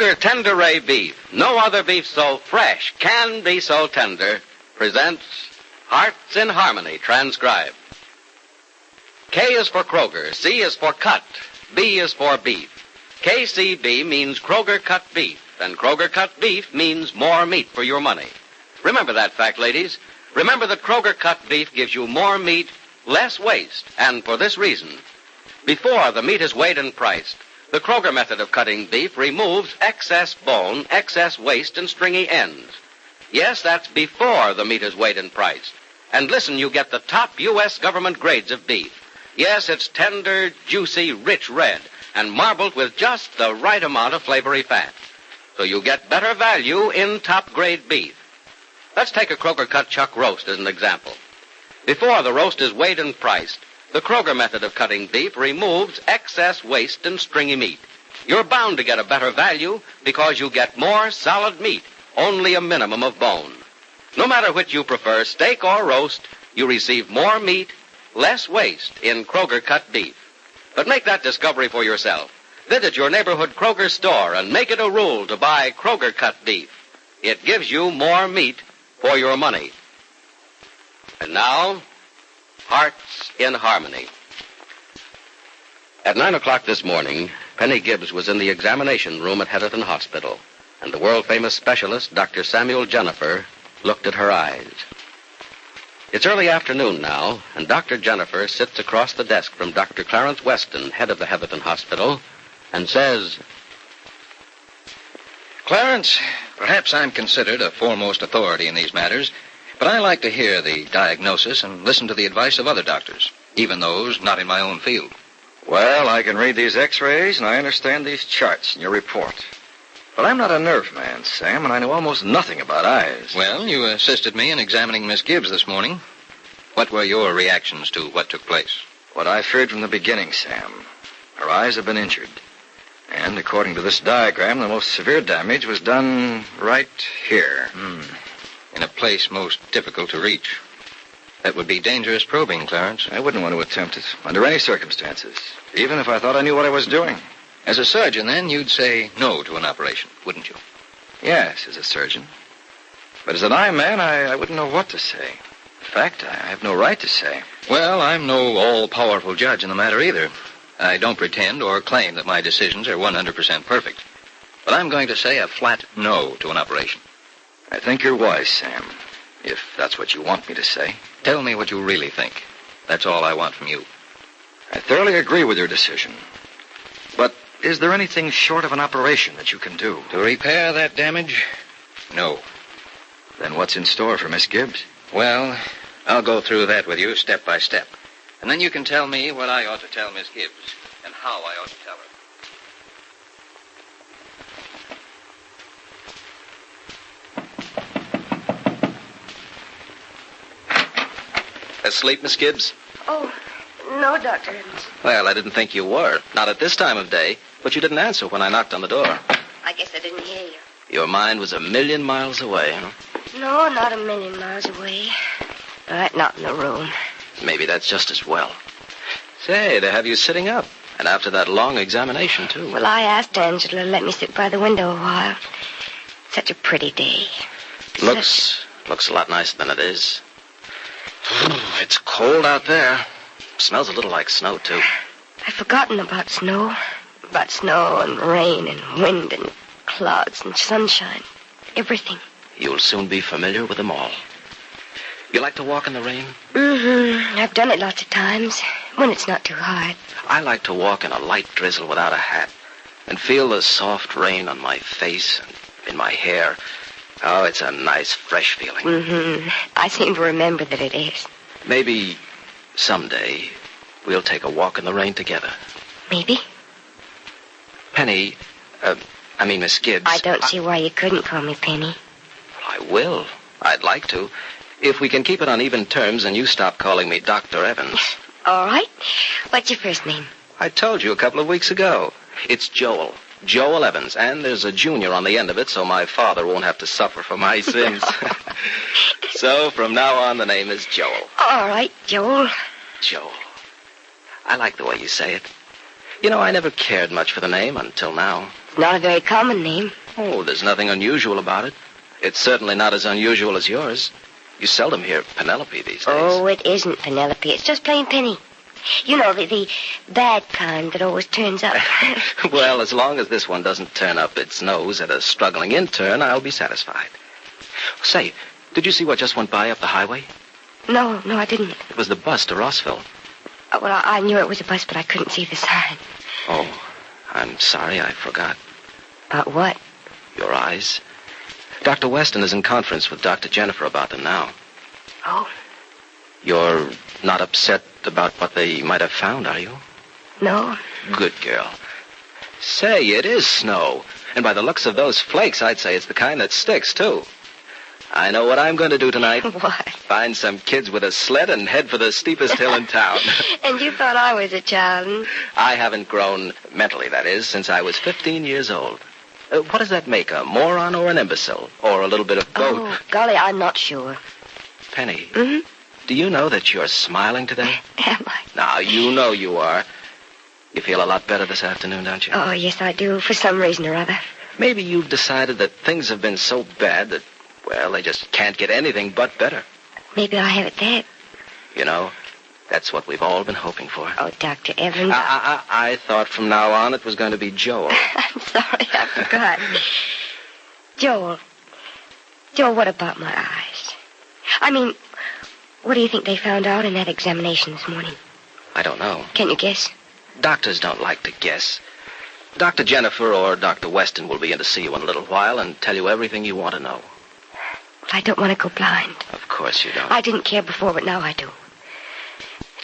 Kroger Tender Ray Beef, no other beef so fresh, can be so tender, presents Hearts in Harmony, transcribed. K is for Kroger, C is for cut, B is for beef. KCB means Kroger cut beef, and Kroger cut beef means more meat for your money. Remember that fact, ladies. Remember that Kroger cut beef gives you more meat, less waste, and for this reason. Before the meat is weighed and priced, the Kroger method of cutting beef removes excess bone, excess waste, and stringy ends. Yes, that's before the meat is weighed and priced. And listen, you get the top U.S. government grades of beef. Yes, it's tender, juicy, rich red, and marbled with just the right amount of flavory fat. So you get better value in top-grade beef. Let's take a Kroger cut chuck roast as an example. Before the roast is weighed and priced, the Kroger method of cutting beef removes excess waste and stringy meat. You're bound to get a better value because you get more solid meat, only a minimum of bone. No matter which you prefer, steak or roast, you receive more meat, less waste in Kroger cut beef. But make that discovery for yourself. Visit your neighborhood Kroger store and make it a rule to buy Kroger cut beef. It gives you more meat for your money. And now, Hearts in Harmony. At 9 o'clock this morning, Penny Gibbs was in the examination room at Heatherton Hospital, and the world-famous specialist, Dr. Samuel Jennifer, looked at her eyes. It's early afternoon now, and Dr. Jennifer sits across the desk from Dr. Clarence Weston, head of the Heatherton Hospital, and says, Clarence, perhaps I'm considered a foremost authority in these matters, but I like to hear the diagnosis and listen to the advice of other doctors, even those not in my own field. Well, I can read these x-rays, and I understand these charts in your report. But I'm not a nerve man, Sam, and I know almost nothing about eyes. Well, you assisted me in examining Miss Gibbs this morning. What were your reactions to what took place? What I feared from the beginning, Sam. Her eyes have been injured. And according to this diagram, the most severe damage was done right here. In a place most difficult to reach. That would be dangerous probing, Clarence. I wouldn't want to attempt it under any circumstances, even if I thought I knew what I was doing. As a surgeon, then, you'd say no to an operation, wouldn't you? Yes, as a surgeon. But as an eye man, I wouldn't know what to say. In fact, I have no right to say. Well, I'm no all-powerful judge in the matter either. I don't pretend or claim that my decisions are 100% perfect. But I'm going to say a flat no to an operation. I think you're wise, Sam, if that's what you want me to say. Tell me what you really think. That's all I want from you. I thoroughly agree with your decision. But is there anything short of an operation that you can do? To repair that damage? No. Then what's in store for Miss Gibbs? Well, I'll go through that with you step by step. And then you can tell me what I ought to tell Miss Gibbs and how I ought to tell her. Asleep, Miss Gibbs? Oh, no, Dr. Evans. Well, I didn't think you were. Not at this time of day. But you didn't answer when I knocked on the door. I guess I didn't hear you. Your mind was a million miles away, huh? No, not a million miles away. All right, not in the room. Maybe that's just as well. Say, they have you sitting up. And after that long examination, too. Well, I asked Angela to let me sit by the window a while. Such a pretty day. Looks a lot nicer than it is. It's cold out there. Smells a little like snow, too. I've forgotten about snow. About snow and rain and wind and clouds and sunshine. Everything. You'll soon be familiar with them all. You like to walk in the rain? Mm-hmm. I've done it lots of times, when it's not too hard. I like to walk in a light drizzle without a hat and feel the soft rain on my face and in my hair. Oh, it's a nice, fresh feeling. Mm-hmm. I seem to remember that it is. Maybe someday we'll take a walk in the rain together. Maybe. Penny, Miss Gibbs. I don't see why you couldn't call me Penny. Well, I will. I'd like to. If we can keep it on even terms and you stop calling me Dr. Evans. All right. What's your first name? I told you a couple of weeks ago. It's Joel. Joel Evans. And there's a junior on the end of it, so my father won't have to suffer for my sins. So from now on, the name is Joel. All right, Joel. Joel. I like the way you say it. You know, I never cared much for the name until now. It's not a very common name. Oh, there's nothing unusual about it. It's certainly not as unusual as yours. You seldom hear Penelope these days. Oh, it isn't Penelope. It's just plain Penny. You know, the bad kind that always turns up. Well, as long as this one doesn't turn up its nose at a struggling intern, I'll be satisfied. Say, did you see what just went by up the highway? No, I didn't. It was the bus to Rossville. Well, I knew it was a bus, but I couldn't see the sign. Oh, I'm sorry, I forgot. About what? Your eyes. Dr. Weston is in conference with Dr. Jennifer about them now. Oh, You're not upset about what they might have found, are you? no. Good girl. Say, it is snow. And by the looks of those flakes, I'd say it's the kind that sticks, too. I know what I'm going to do tonight. What? Find some kids with a sled and head for the steepest hill in town. And you thought I was a child, hmm? I haven't grown, mentally that is, since I was 15 years old. What does that make, a moron or an imbecile? Or a little bit of both? Oh, golly, I'm not sure. Penny, Mm-hmm. do you know that you're smiling today? Am I? Now, you know you are. You feel a lot better this afternoon, don't you? Oh, yes, I do, for some reason or other. Maybe you've decided that things have been so bad that, well, they just can't get anything but better. Maybe I have it that. You know, that's what we've all been hoping for. Oh, Dr. Evans. I thought from now on it was going to be Joel. I'm sorry, I forgot. Joel, what about my eyes? I mean, what do you think they found out in that examination this morning? I don't know. Can you guess? Doctors don't like to guess. Dr. Jennifer or Dr. Weston will be in to see you in a little while and tell you everything you want to know. Well, I don't want to go blind. Of course you don't. I didn't care before, but now I do.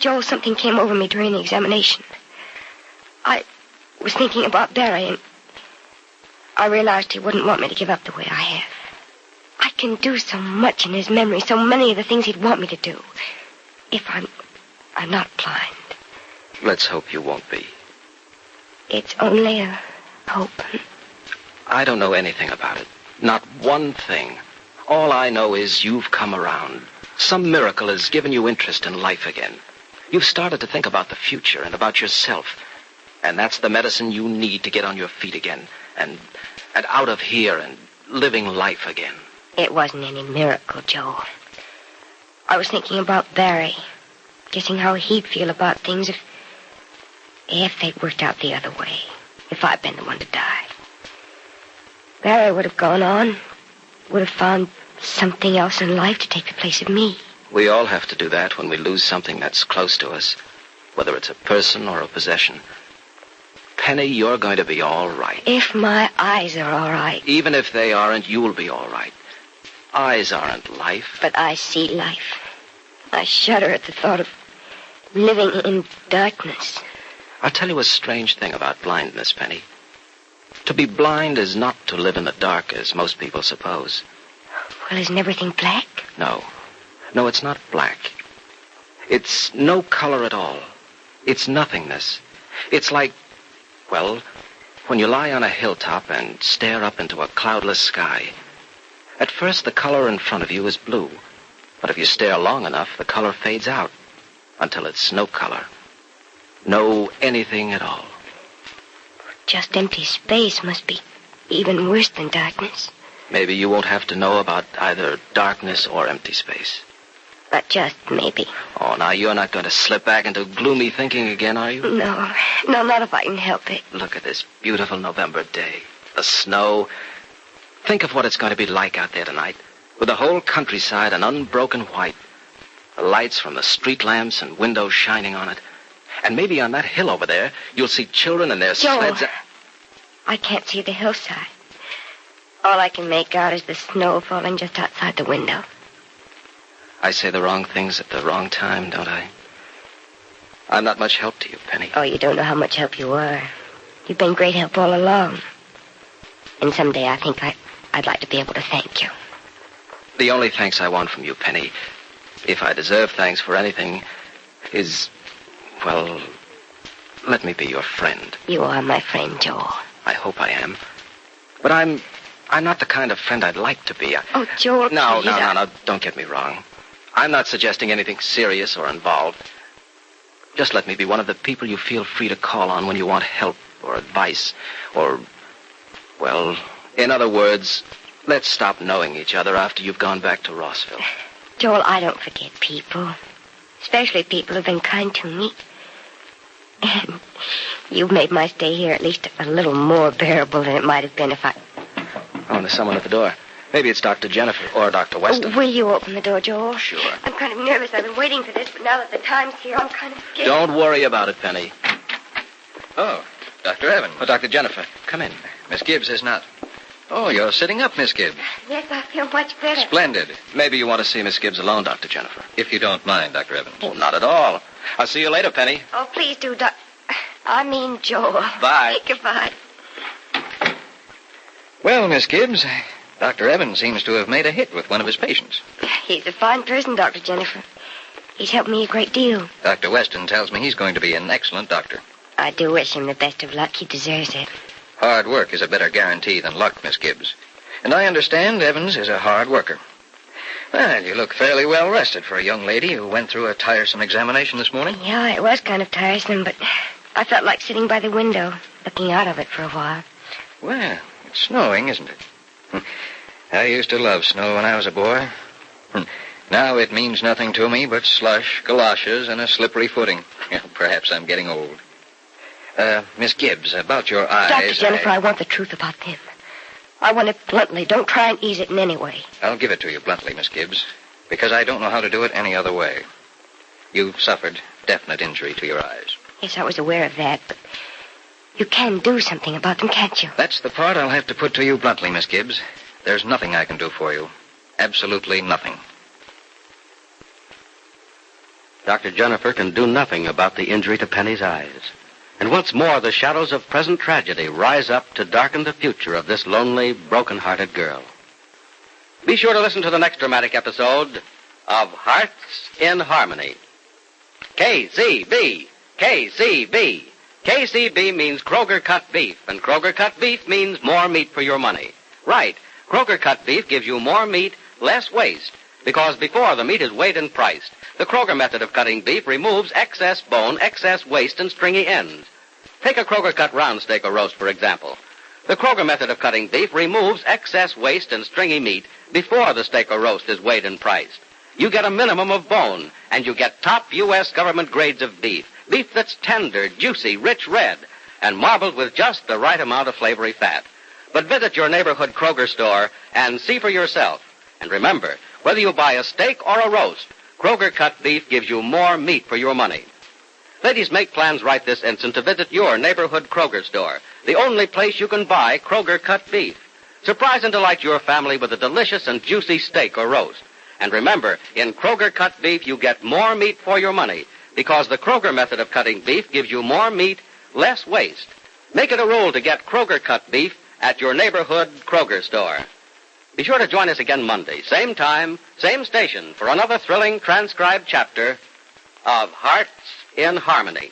Joel, something came over me during the examination. I was thinking about Barry, and I realized he wouldn't want me to give up the way I have. I can do so much in his memory, so many of the things he'd want me to do. If I'm not blind. Let's hope you won't be. It's only a hope. I don't know anything about it. Not one thing. All I know is you've come around. Some miracle has given you interest in life again. You've started to think about the future and about yourself. And that's the medicine you need to get on your feet again. And out of here and living life again. It wasn't any miracle, Joel. I was thinking about Barry. Guessing how he'd feel about things if they'd worked out the other way. If I'd been the one to die. Barry would have gone on. Would have found something else in life to take the place of me. We all have to do that when we lose something that's close to us. Whether it's a person or a possession. Penny, you're going to be all right. If my eyes are all right. Even if they aren't, you'll be all right. Eyes aren't life. But I see life. I shudder at the thought of living in darkness. I'll tell you a strange thing about blindness, Penny. To be blind is not to live in the dark, as most people suppose. Well, isn't everything black? No. No, it's not black. It's no color at all. It's nothingness. It's like, well, when you lie on a hilltop and stare up into a cloudless sky. At first, the color in front of you is blue. But if you stare long enough, the color fades out until it's no color. No anything at all. Just empty space must be even worse than darkness. Maybe you won't have to know about either darkness or empty space. But just maybe. Oh, now you're not going to slip back into gloomy thinking again, are you? No, not if I can help it. Look at this beautiful November day. The snow. Think of what it's going to be like out there tonight, with the whole countryside an unbroken white. The lights from the street lamps and windows shining on it. And maybe on that hill over there, you'll see children and their sleds. I can't see the hillside. All I can make out is the snow falling just outside the window. I say the wrong things at the wrong time, don't I? I'm not much help to you, Penny. Oh, you don't know how much help you are. You've been great help all along. And someday I think I'd like to be able to thank you. The only thanks I want from you, Penny, if I deserve thanks for anything, is, well, let me be your friend. You are my friend, Joel. I hope I am. But I'm not the kind of friend I'd like to be. Oh, Joel, No, please, don't get me wrong. I'm not suggesting anything serious or involved. Just let me be one of the people you feel free to call on when you want help or advice or, well, in other words, let's stop knowing each other after you've gone back to Rossville. Joel, I don't forget people. Especially people who've been kind to me. And you've made my stay here at least a little more bearable than it might have been if I... Oh, there's someone at the door. Maybe it's Dr. Jennifer or Dr. Weston. Will you open the door, Joel? Sure. I'm kind of nervous. I've been waiting for this, but now that the time's here, I'm kind of scared. Don't worry about it, Penny. Oh, Dr. Evans. Oh, Dr. Jennifer, come in. Miss Gibbs is not. Oh, you're sitting up, Miss Gibbs. Yes, I feel much better. Splendid. Maybe you want to see Miss Gibbs alone, Dr. Jennifer. If you don't mind, Dr. Evans. Oh, not at all. I'll see you later, Penny. Oh, please do, I mean, Joel. Bye. Goodbye. Well, Miss Gibbs, Dr. Evans seems to have made a hit with one of his patients. He's a fine person, Dr. Jennifer. He's helped me a great deal. Dr. Weston tells me he's going to be an excellent doctor. I do wish him the best of luck. He deserves it. Hard work is a better guarantee than luck, Miss Gibbs. And I understand Evans is a hard worker. Well, you look fairly well rested for a young lady who went through a tiresome examination this morning. Yeah, it was kind of tiresome, but I felt like sitting by the window, looking out of it for a while. Well, it's snowing, isn't it? I used to love snow when I was a boy. Now it means nothing to me but slush, galoshes, and a slippery footing. Perhaps I'm getting old. Miss Gibbs, about your eyes... Dr. Jennifer, I want the truth about them. I want it bluntly. Don't try and ease it in any way. I'll give it to you bluntly, Miss Gibbs, because I don't know how to do it any other way. You've suffered definite injury to your eyes. Yes, I was aware of that, but you can do something about them, can't you? That's the part I'll have to put to you bluntly, Miss Gibbs. There's nothing I can do for you. Absolutely nothing. Dr. Jennifer can do nothing about the injury to Penny's eyes. And once more, the shadows of present tragedy rise up to darken the future of this lonely, broken-hearted girl. Be sure to listen to the next dramatic episode of Hearts in Harmony. KCB. KCB. KCB means Kroger cut beef, and Kroger cut beef means more meat for your money. Right. Kroger cut beef gives you more meat, less waste, because before the meat is weighed and priced, the Kroger method of cutting beef removes excess bone, excess waste, and stringy ends. Take a Kroger cut round steak or roast, for example. The Kroger method of cutting beef removes excess waste and stringy meat before the steak or roast is weighed and priced. You get a minimum of bone, and you get top U.S. government grades of beef. Beef that's tender, juicy, rich red, and marbled with just the right amount of flavory fat. But visit your neighborhood Kroger store and see for yourself. And remember, whether you buy a steak or a roast, Kroger cut beef gives you more meat for your money. Ladies, make plans right this instant to visit your neighborhood Kroger store, the only place you can buy Kroger cut beef. Surprise and delight your family with a delicious and juicy steak or roast. And remember, in Kroger cut beef, you get more meat for your money, because the Kroger method of cutting beef gives you more meat, less waste. Make it a rule to get Kroger cut beef at your neighborhood Kroger store. Be sure to join us again Monday, same time, same station, for another thrilling transcribed chapter of Hearts in Harmony.